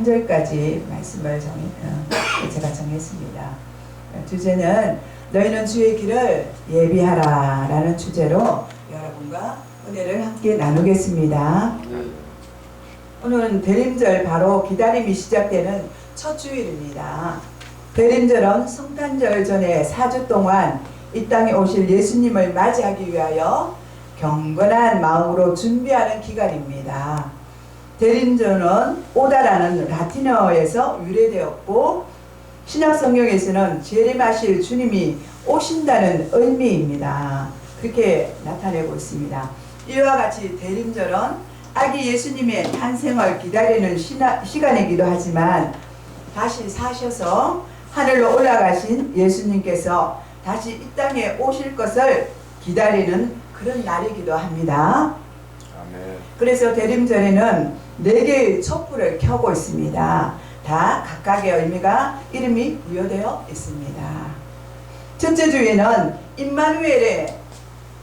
3절까지 말씀을 제가 정했습니다. 주제는 너희는 주의 길을 예비하라 라는 주제로 여러분과 은혜를 함께 나누겠습니다. 오늘은 대림절, 바로 기다림이 시작되는 첫 주일입니다. 대림절은 성탄절 전에 4주 동안 이 땅에 오실 예수님을 맞이하기 위하여 경건한 마음으로 준비하는 기간입니다. 대림절은 오다라는 라틴어에서 유래되었고 신약성경에서는 재림하실 주님이 오신다는 의미입니다. 그렇게 나타내고 있습니다. 이와 같이 대림절은 아기 예수님의 탄생을 기다리는 시간이기도 하지만 다시 사셔서 하늘로 올라가신 예수님께서 다시 이 땅에 오실 것을 기다리는 그런 날이기도 합니다. 아멘. 그래서 대림절에는 4개의 촛불을 켜고 있습니다. 다 각각의 의미가 이름이 부여되어 있습니다. 첫째 주에는 임마누엘의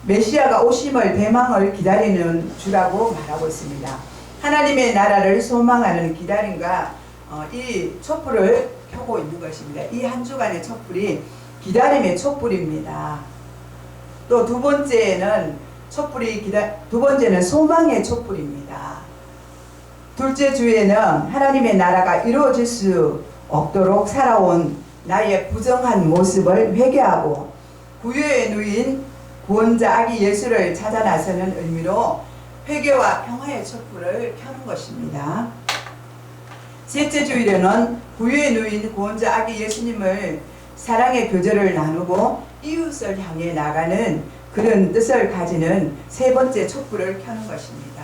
메시아가 오심을 대망을 기다리는 주라고 말하고 있습니다. 하나님의 나라를 소망하는 기다림과 이 촛불을 켜고 있는 것입니다. 이 한 주간의 촛불이 기다림의 촛불입니다. 또 두 번째는 소망의 촛불입니다. 둘째 주에는 하나님의 나라가 이루어질 수 없도록 살아온 나의 부정한 모습을 회개하고 구유에 누인 구원자 아기 예수를 찾아 나서는 의미로 회개와 평화의 촛불을 켜는 것입니다. 셋째 주일에는 구유에 누인 구원자 아기 예수님을 사랑의 교제를 나누고 이웃을 향해 나가는 그런 뜻을 가지는 세 번째 촛불을 켜는 것입니다.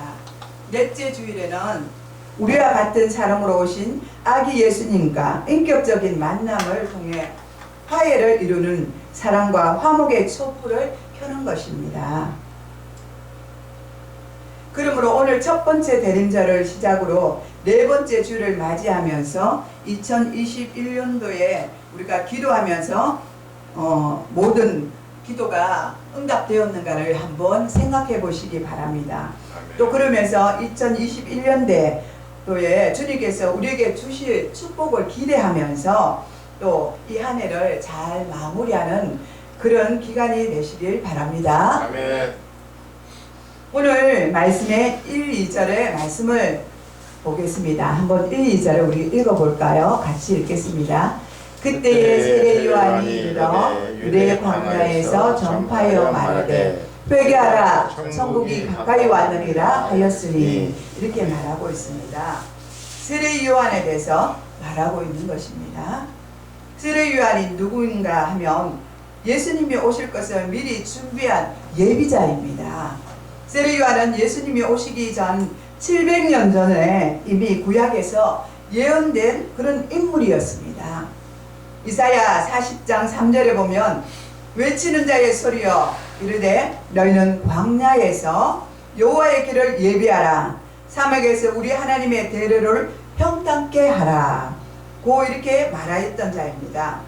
넷째 주일에는 우리와 같은 사람으로 오신 아기 예수님과 인격적인 만남을 통해 화해를 이루는 사랑과 화목의 촛불을 켜는 것입니다. 그러므로 오늘 첫 번째 대림절을 시작으로 네 번째 주를 맞이하면서 2021년도에 우리가 기도하면서 모든 기도가 응답되었는가를 한번 생각해 보시기 바랍니다. 또 그러면서 2021년도에 주님께서 우리에게 주실 축복을 기대하면서 또 이 한 해를 잘 마무리하는 그런 기간이 되시길 바랍니다. 아멘. 오늘 말씀의 1, 2절의 말씀을 보겠습니다. 한번 1, 2절을 우리 읽어볼까요? 같이 읽겠습니다. 그때에 세례 요한이 이르러 유대 광야에서 전파하여 말하되 회개하라 천국이 가까이 왔느니라 하였으니 이렇게 말하고 있습니다. 세례 요한에 대해서 말하고 있는 것입니다. 세례 요한이 누구인가 하면 예수님이 오실 것을 미리 준비한 예비자입니다. 세례 요한은 예수님이 오시기 전 700년 전에 이미 구약에서 예언된 그런 인물이었습니다. 이사야 40장 3절에 보면 외치는 자의 소리여 이르되 너희는 광야에서 여호와의 길을 예비하라 사막에서 우리 하나님의 대로를 평탄케 하라 고 이렇게 말하였던 자입니다.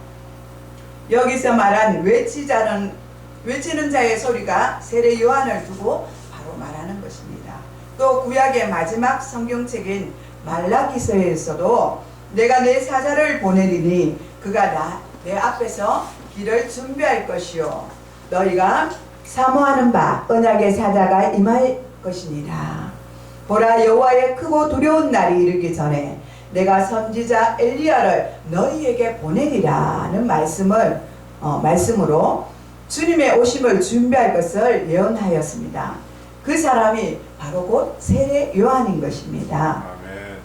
여기서 말한 외치는 자의 소리가 세례 요한을 두고 바로 말하는 것입니다. 또 구약의 마지막 성경책인 말라기서에서도 내가 내 사자를 보내리니 그가 내 앞에서 길을 준비할 것이요 너희가 사모하는 바 언약의 사자가 임할 것이니라. 보라 여호와의 크고 두려운 날이 이르기 전에 내가 선지자 엘리야를 너희에게 보내리라는 말씀으로 주님의 오심을 준비할 것을 예언하였습니다. 그 사람이 바로 곧 세례 요한인 것입니다. 아멘.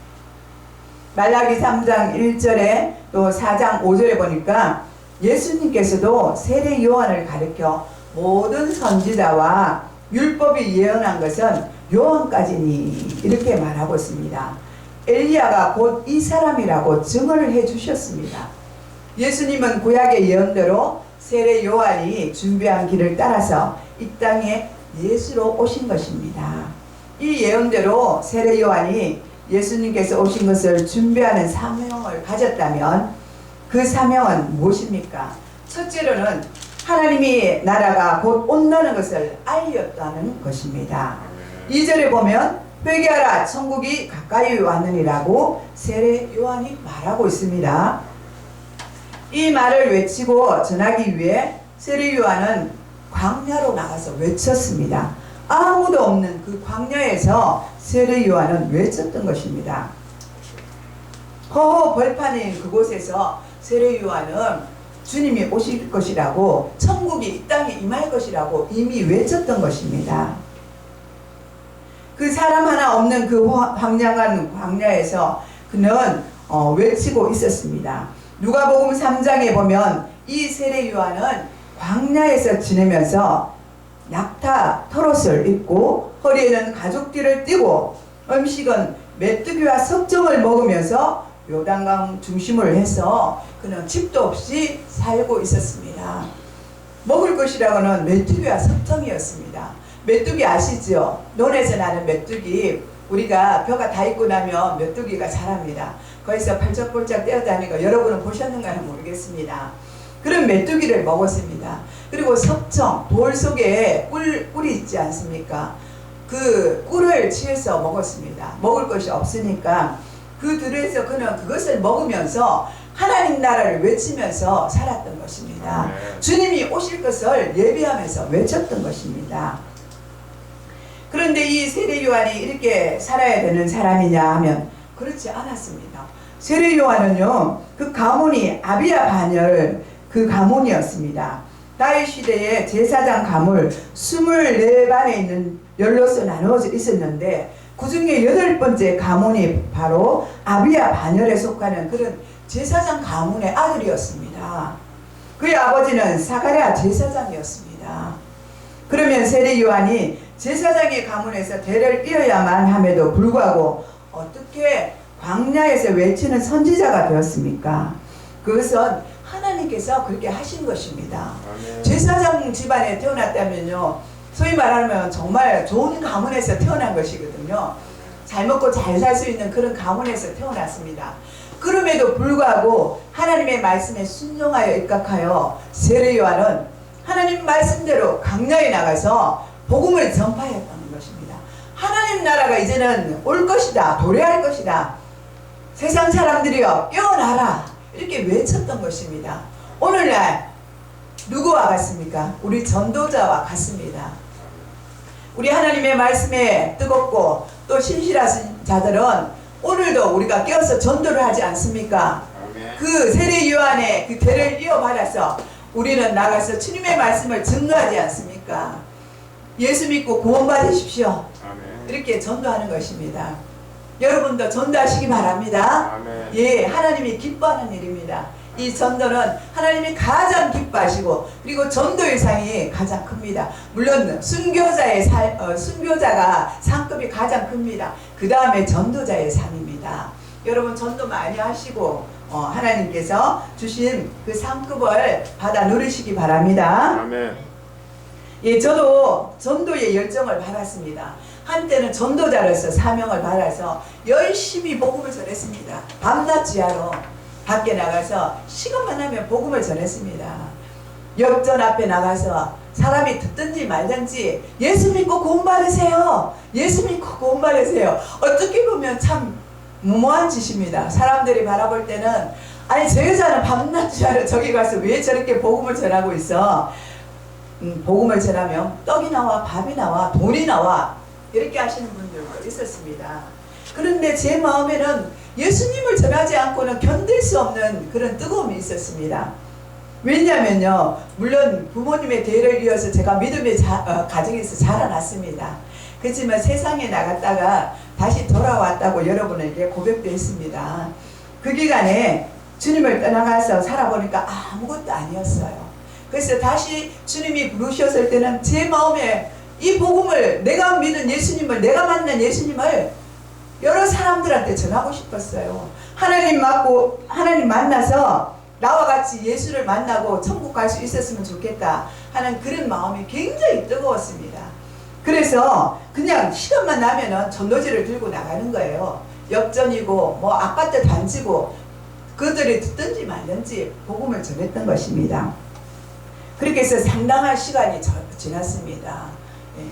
말라기 3장 1절에 또 4장 5절에 보니까 예수님께서도 세례 요한을 가리켜 모든 선지자와 율법이 예언한 것은 요한까지니 이렇게 말하고 있습니다. 엘리야가 곧 이 사람이라고 증언을 해주셨습니다. 예수님은 구약의 예언대로 세례 요한이 준비한 길을 따라서 이 땅에 예수로 오신 것입니다. 이 예언대로 세례 요한이 예수님께서 오신 것을 준비하는 사명을 가졌다면 그 사명은 무엇입니까? 첫째로는 하나님의 나라가 곧 온다는 것을 알렸다는 것입니다. 2절에 보면 회개하라 천국이 가까이 왔느니라고 세례 요한이 말하고 있습니다. 이 말을 외치고 전하기 위해 세례 요한은 광야로 나가서 외쳤습니다. 아무도 없는 그 광야에서 세례 요한은 외쳤던 것입니다. 허허 벌판인 그곳에서 세례 요한은 주님이 오실 것이라고, 천국이 이 땅에 임할 것이라고 이미 외쳤던 것입니다. 그 사람 하나 없는 그 황량한 광야에서 그는 외치고 있었습니다. 누가복음 3장에 보면 이 세례 요한은 광야에서 지내면서 낙타 털옷을 입고 허리에는 가죽띠를 띠고 음식은 메뚜기와 석정을 먹으면서 요단강 중심을 해서 그는 집도 없이 살고 있었습니다. 먹을 것이라고는 메뚜기와 석정이었습니다. 메뚜기 아시죠? 논에서 나는 메뚜기, 우리가 벼가 다 익고 나면 메뚜기가 자랍니다. 거기서 발짝발짝 뛰어다니고 여러분은 보셨는가는 모르겠습니다. 그런 메뚜기를 먹었습니다. 그리고 석청, 돌 속에 꿀이 있지 않습니까? 그 꿀을 취해서 먹었습니다. 먹을 것이 없으니까 그 들에서 그는 그것을 먹으면서 하나님 나라를 외치면서 살았던 것입니다. 주님이 오실 것을 예비하면서 외쳤던 것입니다. 그런데 이 세례 요한이 이렇게 살아야 되는 사람이냐 하면 그렇지 않았습니다. 세례 요한은요, 그 가문이 아비야 반열 그 가문이었습니다. 다윗 시대에 제사장 가문 24반에 있는 열로서 나누어져 있었는데 그 중에 8번째 가문이 바로 아비야 반열에 속하는 그런 제사장 가문의 아들이었습니다. 그의 아버지는 사가랴 제사장이었습니다. 그러면 세례 요한이 제사장의 가문에서 대를 이어야만 함에도 불구하고 어떻게 광야에서 외치는 선지자가 되었습니까? 그것은 하나님께서 그렇게 하신 것입니다. 아멘. 제사장 집안에 태어났다면요, 소위 말하면 정말 좋은 가문에서 태어난 것이거든요. 잘 먹고 잘 살 수 있는 그런 가문에서 태어났습니다. 그럼에도 불구하고 하나님의 말씀에 순종하여 입각하여 세례 요한은 하나님 말씀대로 강야에 나가서 복음을 전파했다는 것입니다. 하나님 나라가 이제는 올 것이다, 도래할 것이다. 세상 사람들이여 깨어나라, 이렇게 외쳤던 것입니다. 오늘날 누구와 같습니까? 우리 전도자와 같습니다. 우리 하나님의 말씀에 뜨겁고 또 신실하신 자들은 오늘도 우리가 깨어서 전도를 하지 않습니까? 아멘. 그 세례 요한의 그 대를 이어받아서 우리는 나가서 주님의 말씀을 증거하지 않습니까? 예수 믿고 구원 받으십시오. 아멘. 이렇게 전도하는 것입니다. 여러분도 전도하시기 바랍니다. 아멘. 예, 하나님이 기뻐하는 일입니다. 이 전도는 하나님이 가장 기뻐하시고 그리고 전도의 상이 가장 큽니다. 물론 순교자가 상급이 가장 큽니다. 그 다음에 전도자의 상입니다. 여러분 전도 많이 하시고 하나님께서 주신 그 상급을 받아 누리시기 바랍니다. 아멘. 예, 저도 전도의 열정을 받았습니다. 한때는 전도자로서 사명을 받아서 열심히 복음을 전했습니다. 밤낮 지하로 밖에 나가서 시간만 나면 복음을 전했습니다. 역전 앞에 나가서 사람이 듣든지 말든지 예수 믿고 구원 받으세요, 예수 믿고 구원 받으세요. 어떻게 보면 참 무모한 짓입니다. 사람들이 바라볼 때는 아니 저 여자는 밤낮 지하로 저기 가서 왜 저렇게 복음을 전하고 있어. 복음을 전하면 떡이 나와 밥이 나와 돈이 나와 이렇게 하시는 분들도 있었습니다. 그런데 제 마음에는 예수님을 전하지 않고는 견딜 수 없는 그런 뜨거움이 있었습니다. 왜냐면요, 물론 부모님의 대를 이어서 제가 믿음의 가정에서 자라났습니다. 그렇지만 세상에 나갔다가 다시 돌아왔다고 여러분에게 고백도 했습니다. 그 기간에 주님을 떠나가서 살아보니까 아무것도 아니었어요. 그래서 다시 주님이 부르셨을 때는 제 마음에 이 복음을, 내가 믿은 예수님을, 내가 만난 예수님을 여러 사람들한테 전하고 싶었어요. 하나님 만나서 나와 같이 예수를 만나고 천국 갈 수 있었으면 좋겠다 하는 그런 마음이 굉장히 뜨거웠습니다. 그래서 그냥 시간만 나면은 전도지를 들고 나가는 거예요. 역전이고 뭐 아파트 단지고 그들이 듣든지 말든지 복음을 전했던 것입니다. 그렇게 해서 상당한 시간이 지났습니다. 예.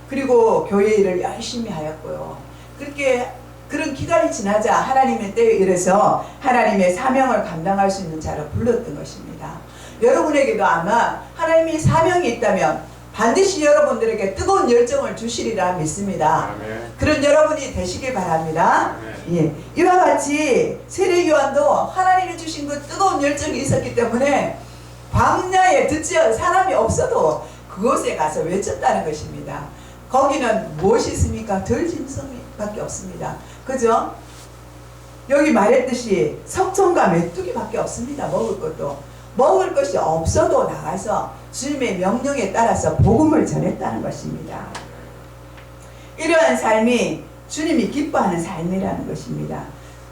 그리고 교회 일을 열심히 하였고요. 그렇게 그런 기간이 지나자 하나님의 때에 이르서 하나님의 사명을 감당할 수 있는 자로 불렀던 것입니다. 여러분에게도 아마 하나님이 사명이 있다면 반드시 여러분들에게 뜨거운 열정을 주시리라 믿습니다. 아멘. 그런 여러분이 되시길 바랍니다. 예, 이와 같이 세례 요한도 하나님이 주신 그 뜨거운 열정이 있었기 때문에 광야에 듣지 사람이 없어도 그곳에 가서 외쳤다는 것입니다. 거기는 무엇이 있습니까? 들짐승밖에 없습니다. 그죠? 여기 말했듯이 석청과 메뚜기밖에 없습니다. 먹을 것도. 먹을 것이 없어도 나가서 주님의 명령에 따라서 복음을 전했다는 것입니다. 이러한 삶이 주님이 기뻐하는 삶이라는 것입니다.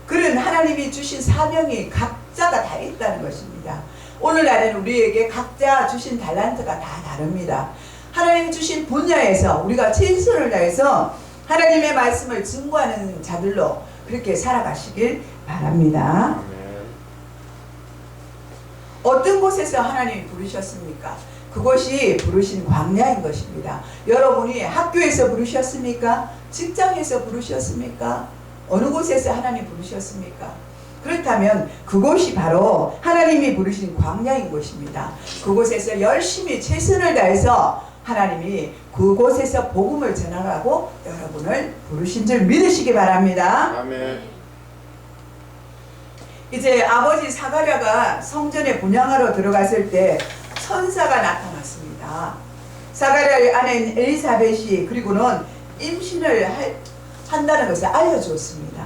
그런 하나님이 주신 사명이 각자가 다 있다는 것입니다. 오늘날에는 우리에게 각자 주신 달란트가 다 다릅니다. 하나님이 주신 분야에서 우리가 최선을 다해서 하나님의 말씀을 증거하는 자들로 그렇게 살아가시길 바랍니다. 어떤 곳에서 하나님이 부르셨습니까? 그것이 부르신 광야인 것입니다. 여러분이 학교에서 부르셨습니까? 직장에서 부르셨습니까? 어느 곳에서 하나님 부르셨습니까? 그렇다면 그곳이 바로 하나님이 부르신 광야인 곳입니다. 그곳에서 열심히 최선을 다해서 하나님이 그곳에서 복음을 전하라고 여러분을 부르신 줄 믿으시기 바랍니다. 아멘. 이제 아버지 사가랴가 성전에 분향하러 들어갔을 때 천사가 나타났습니다. 사가랴의 아내인 엘리사벳이 그리고는 임신을 한다는 것을 알려주었습니다.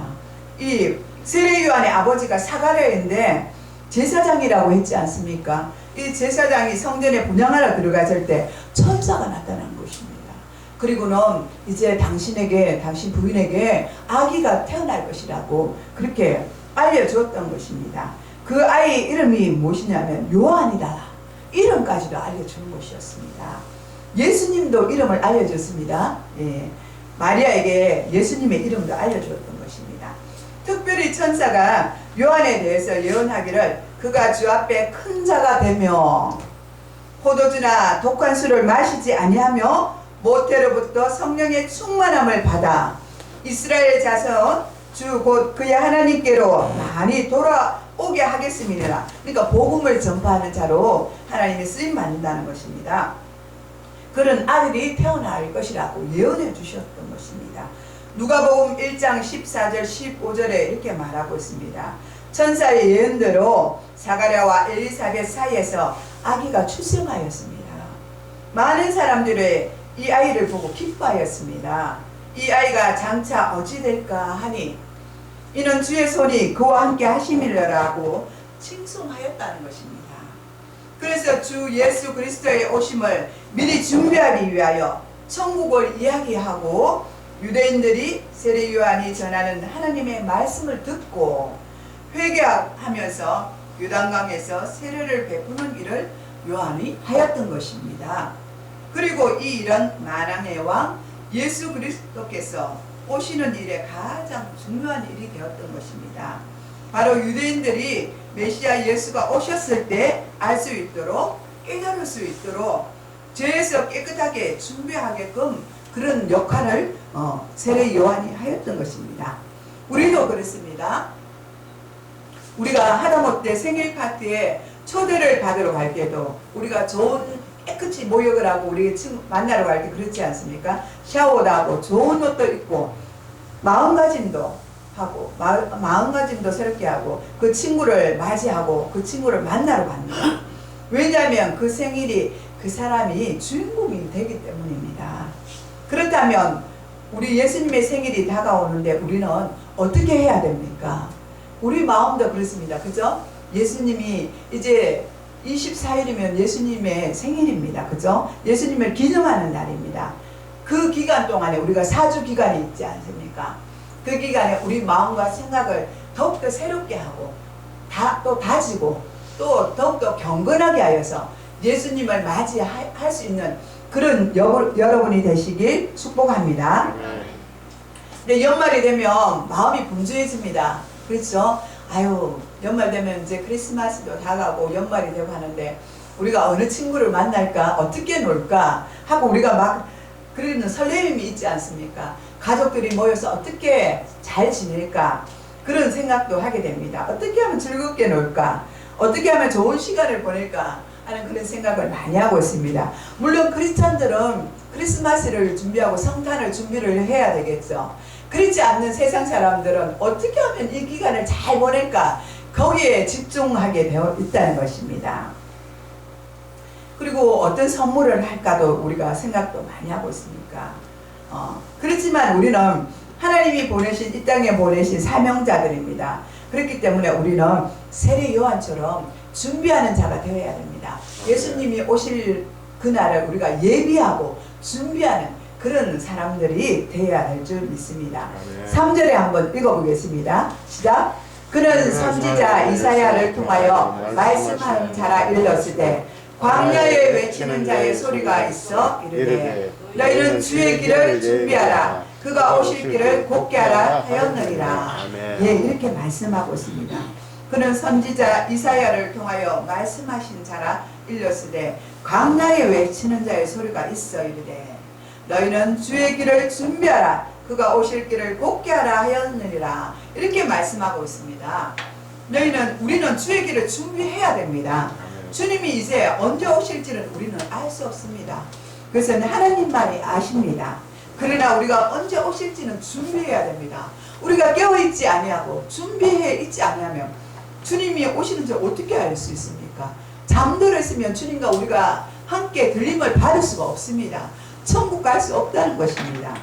이 세례 요한의 아버지가 사가랴인데 제사장이라고 했지 않습니까? 이 제사장이 성전에 분향하러 들어갔을 때 천사가 나타난 것입니다. 그리고는 이제 당신 부인에게 아기가 태어날 것이라고 그렇게 알려주었던 것입니다. 그 아이 이름이 무엇이냐면 요한이다. 이름까지도 알려주는 것이었습니다. 예수님도 이름을 알려줬습니다. 예. 마리아에게 예수님의 이름도 알려주었던 것입니다. 특별히 천사가 요한에 대해서 예언하기를 그가 주 앞에 큰 자가 되며 포도주나 독한 술을 마시지 아니하며 모태로부터 성령의 충만함을 받아 이스라엘 자손 주 곧 그의 하나님께로 많이 돌아오게 하겠습니다. 그러니까 복음을 전파하는 자로 하나님이 쓰임 받는다는 것입니다. 그런 아들이 태어날 것이라고 예언해 주셨던 것입니다. 누가복음 1장 14절 15절에 이렇게 말하고 있습니다. 천사의 예언대로 사가랴와 엘리사벳 사이에서 아기가 출생하였습니다. 많은 사람들이 이 아이를 보고 기뻐하였습니다. 이 아이가 장차 어찌 될까 하니 이는 주의 손이 그와 함께 하심이라고 칭송하였다는 것입니다. 그래서 주 예수 그리스도의 오심을 미리 준비하기 위하여 천국을 이야기하고 유대인들이 세례 요한이 전하는 하나님의 말씀을 듣고 회개하면서 요단강에서 세례를 베푸는 일을 요한이 하였던 것입니다. 그리고 이 일은 만왕의 왕 예수 그리스도께서 오시는 일에 가장 중요한 일이 되었던 것입니다. 바로 유대인들이 메시아 예수가 오셨을 때 알 수 있도록 깨달을 수 있도록 죄에서 깨끗하게 준비하게끔 그런 역할을 세례 요한이 하였던 것입니다. 우리도 그렇습니다. 우리가 하다못해 생일 파티에 초대를 받으러 갈 때도 우리가 좋은 깨끗이 모욕을 하고 우리 친구 만나러 갈 때 그렇지 않습니까? 샤워도 하고 좋은 옷도 입고 마음가짐도 하고 마음가짐도 새롭게 하고 그 친구를 맞이하고 그 친구를 만나러 갑니다. 왜냐하면 그 생일이 그 사람이 주인공이 되기 때문입니다. 그렇다면 우리 예수님의 생일이 다가오는데 우리는 어떻게 해야 됩니까? 우리 마음도 그렇습니다. 그죠? 예수님이 이제 24일이면 예수님의 생일입니다. 그죠? 예수님을 기념하는 날입니다. 그 기간 동안에 우리가 4주 기간이 있지 않습니까? 그 기간에 우리 마음과 생각을 더욱더 새롭게 하고 또 다지고 또 더욱더 경건하게 하여서 예수님을 맞이할 수 있는 그런 여러분이 되시길 축복합니다. 근데 연말이 되면 마음이 분주해집니다. 그렇죠? 아유, 연말 되면 이제 크리스마스도 다가고 연말이 되고 하는데 우리가 어느 친구를 만날까 어떻게 놀까 하고 우리가 막 그러는 설레임이 있지 않습니까? 가족들이 모여서 어떻게 잘 지낼까 그런 생각도 하게 됩니다. 어떻게 하면 즐겁게 놀까, 어떻게 하면 좋은 시간을 보낼까 하는 그런 생각을 많이 하고 있습니다. 물론 크리스찬들은 크리스마스를 준비하고 성탄을 준비를 해야 되겠죠. 그렇지 않는 세상 사람들은 어떻게 하면 이 기간을 잘 보낼까 거기에 집중하게 되어 있다는 것입니다. 그리고 어떤 선물을 할까도 우리가 생각도 많이 하고 있으니까 그렇지만 우리는 하나님이 보내신 이 땅에 보내신 사명자들입니다. 그렇기 때문에 우리는 세례 요한처럼 준비하는 자가 되어야 됩니다. 예수님이 오실 그날을 우리가 예비하고 준비하는 그런 사람들이 되어야 될 줄 믿습니다. 3절에 한번 읽어보겠습니다. 시작. 그는 선지자 이사야를 통하여 말씀하는 자라 일렀으되 광야에 외치는 자의 소리가 있어 이르되 너희는 주의 길을 준비하라 그가 오실 길을 곧게 하라 하였느니라. 예, 이렇게 말씀하고 있습니다. 그는 선지자 이사야를 통하여 말씀하신 자라 일렀으되 광야에 외치는 자의 소리가 있어 이르되 너희는 주의 길을 준비하라 그가 오실 길을 곧게 하라 하였느니라. 이렇게 말씀하고 있습니다. 우리는 주의 길을 준비해야 됩니다. 주님이 이제 언제 오실지는 우리는 알 수 없습니다. 그래서 하나님만이 아십니다. 그러나 우리가 언제 오실지는 준비해야 됩니다. 우리가 깨어있지 아니하고 준비해 있지 아니하면 주님이 오시는지 어떻게 알 수 있습니까? 잠들었으면 주님과 우리가 함께 들림을 받을 수가 없습니다. 천국 갈 수 없다는 것입니다.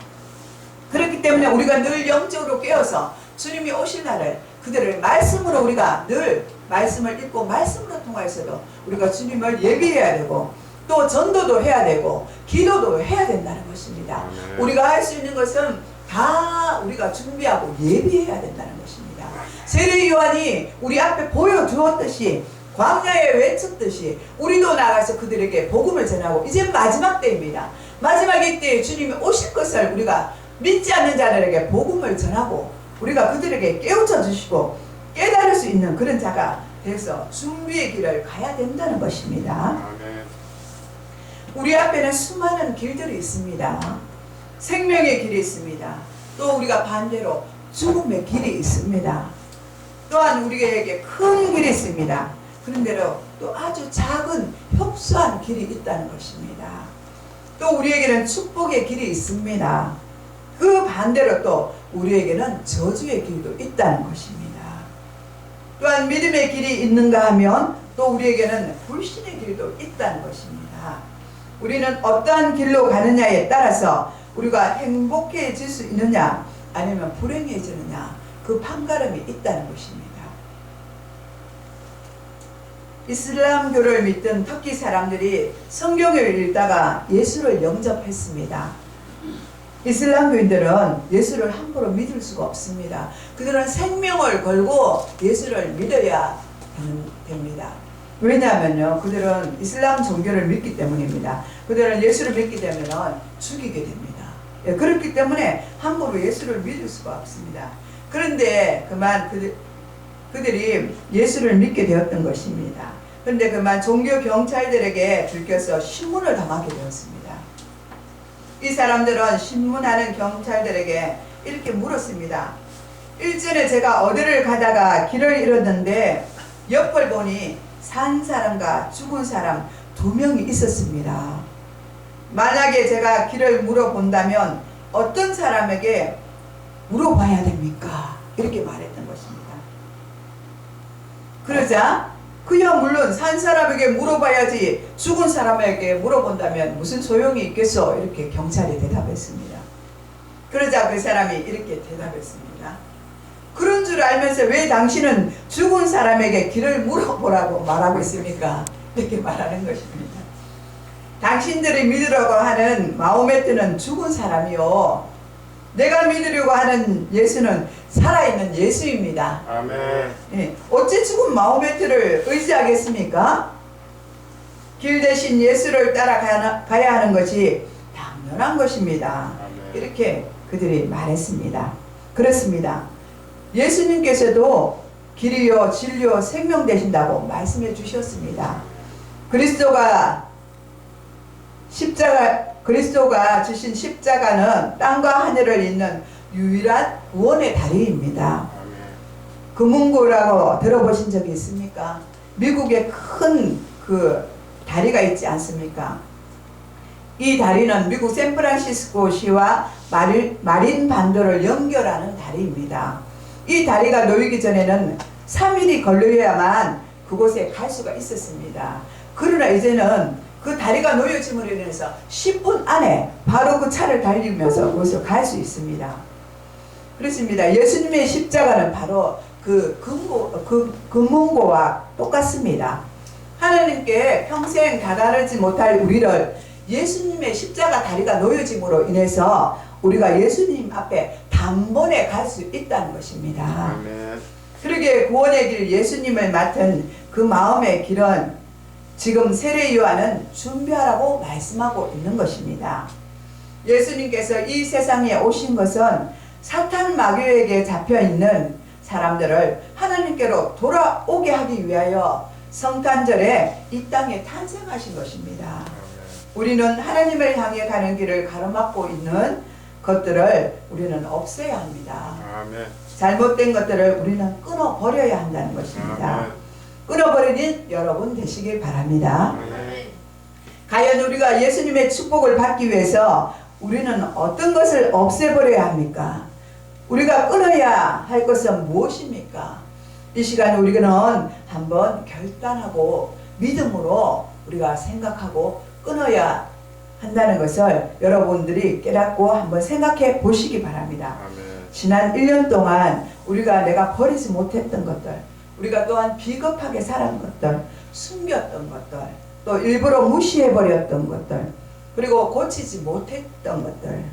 그렇기 때문에 우리가 늘 영적으로 깨어서 주님이 오실 날을 그들을 말씀으로 우리가 늘 말씀을 읽고 말씀으로 통해서도 우리가 주님을 예비해야 되고 또 전도도 해야 되고 기도도 해야 된다는 것입니다. 우리가 할 수 있는 것은 다 우리가 준비하고 예비해야 된다는 것입니다. 세례 요한이 우리 앞에 보여주었듯이 광야에 외쳤듯이 우리도 나가서 그들에게 복음을 전하고 이제 마지막 때입니다. 마지막 때에 주님이 오실 것을 우리가 믿지 않는 자들에게 복음을 전하고 우리가 그들에게 깨우쳐 주시고 깨달을 수 있는 그런 자가 돼서 준비의 길을 가야 된다는 것입니다. 우리 앞에는 수많은 길들이 있습니다. 생명의 길이 있습니다. 또 우리가 반대로 죽음의 길이 있습니다. 또한 우리에게 큰 길이 있습니다. 그런데로 또 아주 작은 협소한 길이 있다는 것입니다. 또 우리에게는 축복의 길이 있습니다. 그 반대로 또 우리에게는 저주의 길도 있다는 것입니다. 또한 믿음의 길이 있는가 하면 또 우리에게는 불신의 길도 있다는 것입니다. 우리는 어떠한 길로 가느냐에 따라서 우리가 행복해질 수 있느냐 아니면 불행해지느냐 그 판가름이 있다는 것입니다. 이슬람교를 믿던 터키 사람들이 성경을 읽다가 예수를 영접했습니다. 이슬람교인들은 예수를 함부로 믿을 수가 없습니다. 그들은 생명을 걸고 예수를 믿어야 됩니다. 왜냐하면요, 그들은 이슬람 종교를 믿기 때문입니다. 그들은 예수를 믿기 때문에 죽이게 됩니다. 예, 그렇기 때문에 함부로 예수를 믿을 수가 없습니다. 그런데 그만 그들이 예수를 믿게 되었던 것입니다. 그런데 그만 종교 경찰들에게 들켜서 신문을 당하게 되었습니다. 이 사람들은 신문하는 경찰들에게 이렇게 물었습니다. 일전에 제가 어디를 가다가 길을 잃었는데 옆을 보니 산 사람과 죽은 사람 2명이 있었습니다. 만약에 제가 길을 물어본다면 어떤 사람에게 물어봐야 됩니까? 이렇게 말했던 것입니다. 그러자 그야 물론 산 사람에게 물어봐야지 죽은 사람에게 물어본다면 무슨 소용이 있겠어? 이렇게 경찰이 대답했습니다. 그러자 그 사람이 이렇게 대답했습니다. 그런 줄 알면서 왜 당신은 죽은 사람에게 길을 물어보라고 말하고 있습니까? 이렇게 말하는 것입니다. 당신들이 믿으려고 하는 마호메트는 죽은 사람이요, 내가 믿으려고 하는 예수는 살아있는 예수입니다. 아멘. 예, 어찌 죽은 마호메트를 의지하겠습니까? 길 대신 예수를 따라가야 하는 것이 당연한 것입니다. 아멘. 이렇게 그들이 말했습니다. 그렇습니다. 예수님께서도 길이요 진리요 생명 되신다고 말씀해 주셨습니다. 그리스도가 십자가 그리스도가 주신 십자가는 땅과 하늘을 잇는 유일한 구원의 다리입니다. 금문고라고 들어보신 적이 있습니까? 미국에 큰 그 다리가 있지 않습니까? 이 다리는 미국 샌프란시스코시와 마린 반도를 연결하는 다리입니다. 이 다리가 놓이기 전에는 3일이 걸려야만 그곳에 갈 수가 있었습니다. 그러나 이제는 그 다리가 놓여짐으로 인해서 10분 안에 바로 그 차를 달리면서 그곳을 갈 수 있습니다. 그렇습니다. 예수님의 십자가는 바로 그 금문고와 똑같습니다. 하나님께 평생 다다르지 못할 우리를 예수님의 십자가 다리가 놓여짐으로 인해서 우리가 예수님 앞에 단번에 갈 수 있다는 것입니다. 아멘. 그러기에 구원의 길 예수님을 맡은 그 마음의 길은 지금 세례 요한은 준비하라고 말씀하고 있는 것입니다. 예수님께서 이 세상에 오신 것은 사탄 마귀에게 잡혀있는 사람들을 하나님께로 돌아오게 하기 위하여 성탄절에 이 땅에 탄생하신 것입니다. 우리는 하나님을 향해 가는 길을 가로막고 있는 것들을 우리는 없애야 합니다. 아멘. 잘못된 것들을 우리는 끊어버려야 한다는 것입니다. 아멘. 끊어버리는 여러분 되시길 바랍니다. 아멘. 과연 우리가 예수님의 축복을 받기 위해서 우리는 어떤 것을 없애버려야 합니까? 우리가 끊어야 할 것은 무엇입니까? 이 시간에 우리는 한번 결단하고 믿음으로 우리가 생각하고 끊어야 한다는 것을 여러분들이 깨닫고 한번 생각해 보시기 바랍니다. 아멘. 지난 1년 동안 우리가 내가 버리지 못했던 것들, 우리가 또한 비겁하게 살았던 것들, 숨겼던 것들, 또 일부러 무시해버렸던 것들, 그리고 고치지 못했던 것들,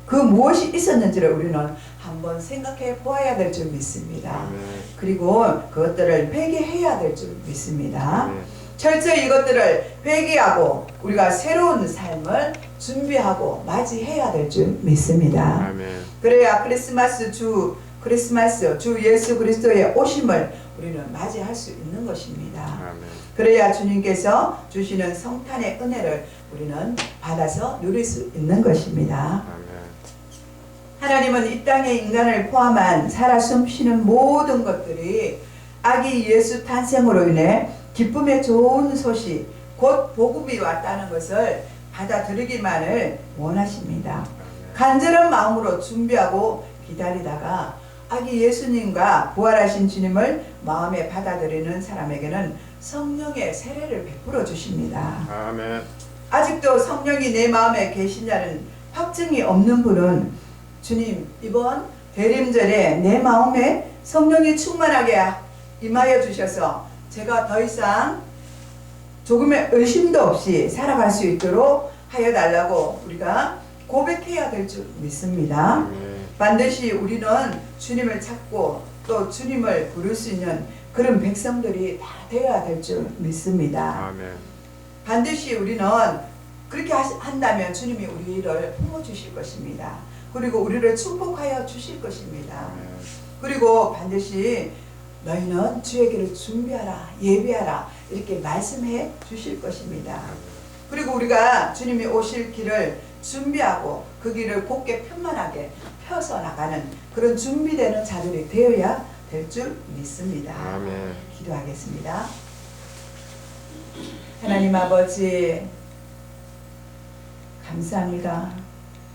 그 무엇이 있었는지를 우리는 한번 생각해 보아야 될 줄 믿습니다. 아멘. 그리고 그것들을 회개해야 될 줄 믿습니다. 아멘. 철저히 이것들을 회개하고 우리가 새로운 삶을 준비하고 맞이해야 될 줄 믿습니다. 아멘. 그래야 크리스마스 주 예수 그리스도의 오심을 우리는 맞이할 수 있는 것입니다. 아멘. 그래야 주님께서 주시는 성탄의 은혜를 우리는 받아서 누릴 수 있는 것입니다. 아멘. 하나님은 이 땅에 인간을 포함한 살아 숨쉬는 모든 것들이 아기 예수 탄생으로 인해 기쁨의 좋은 소식, 곧 복음이 왔다는 것을 받아들이기만을 원하십니다. 간절한 마음으로 준비하고 기다리다가 아기 예수님과 부활하신 주님을 마음에 받아들이는 사람에게는 성령의 세례를 베풀어 주십니다. 아멘. 아직도 성령이 내 마음에 계시냐는 확증이 없는 분은 주님, 이번 대림절에 내 마음에 성령이 충만하게 임하여 주셔서 제가 더 이상 조금의 의심도 없이 살아갈 수 있도록 하여 달라고 우리가 고백해야 될 줄 믿습니다. 아멘. 반드시 우리는 주님을 찾고 또 주님을 부를 수 있는 그런 백성들이 다 되어야 될 줄 믿습니다. 아멘. 반드시 우리는 그렇게 한다면 주님이 우리를 품어주실 것입니다. 그리고 우리를 축복하여 주실 것입니다. 아멘. 그리고 반드시 너희는 주의 길을 준비하라, 예비하라 이렇게 말씀해 주실 것입니다. 그리고 우리가 주님이 오실 길을 준비하고 그 길을 곧게 편만하게 펴서 나가는 그런 준비되는 자들이 되어야 될 줄 믿습니다. 아멘. 기도하겠습니다. 하나님 아버지 감사합니다.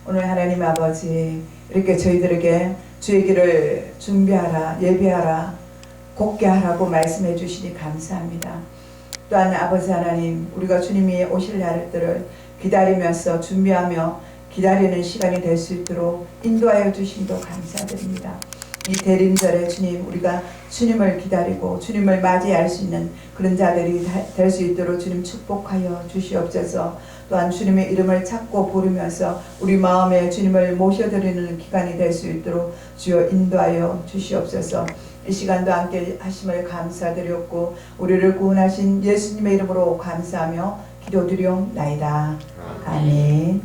오늘 하나님 아버지 이렇게 저희들에게 주의 길을 준비하라, 예비하라, 곧게 하라고 말씀해 주시니 감사합니다. 또한 아버지 하나님 우리가 주님이 오실 날들을 기다리면서 준비하며 기다리는 시간이 될 수 있도록 인도하여 주심도 감사드립니다. 이 대림절에 주님 우리가 주님을 기다리고 주님을 맞이할 수 있는 그런 자들이 될 수 있도록 주님 축복하여 주시옵소서. 또한 주님의 이름을 찾고 부르면서 우리 마음에 주님을 모셔드리는 기간이 될 수 있도록 주여 인도하여 주시옵소서. 이 시간도 함께 하심을 감사드렸고 우리를 구원하신 예수님의 이름으로 감사하며 기도드리옵나이다. 아멘.